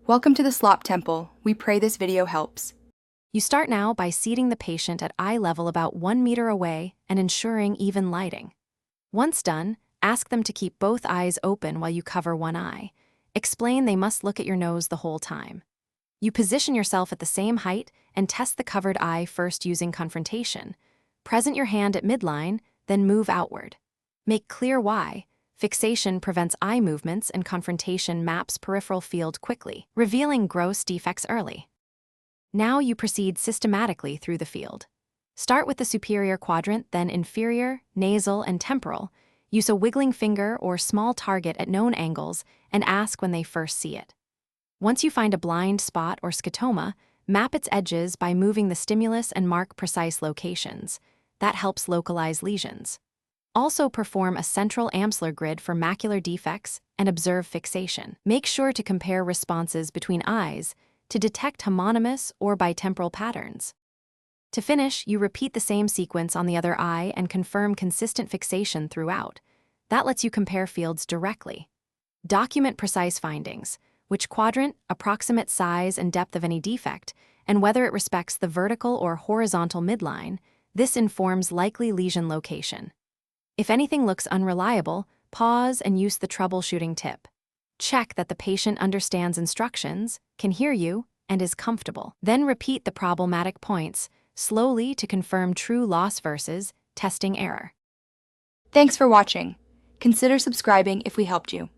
Welcome to the Slop Temple. We pray this video helps. You start now by seating the patient at eye level about 1 meter away and ensuring even lighting. Once done, ask them to keep both eyes open while you cover one eye. Explain they must look at your nose the whole time. You position yourself at the same height and test the covered eye first using confrontation. Present your hand at midline, then move outward. Make clear why. Fixation prevents eye movements and confrontation maps peripheral field quickly, revealing gross defects early. Now you proceed systematically through the field. Start with the superior quadrant, then inferior, nasal, and temporal. Use a wiggling finger or small target at known angles and ask when they first see it. Once you find a blind spot or scotoma, map its edges by moving the stimulus and mark precise locations. That helps localize lesions. Also perform a central Amsler grid for macular defects and observe fixation. Make sure to compare responses between eyes to detect homonymous or bitemporal patterns. To finish, you repeat the same sequence on the other eye and confirm consistent fixation throughout. That lets you compare fields directly. Document precise findings, which quadrant, approximate size and depth of any defect, and whether it respects the vertical or horizontal midline. This informs likely lesion location. If anything looks unreliable, pause and use the troubleshooting tip. Check that the patient understands instructions, can hear you, and is comfortable. Then repeat the problematic points, slowly to confirm true loss versus testing error. Thanks for watching. Consider subscribing if we helped you.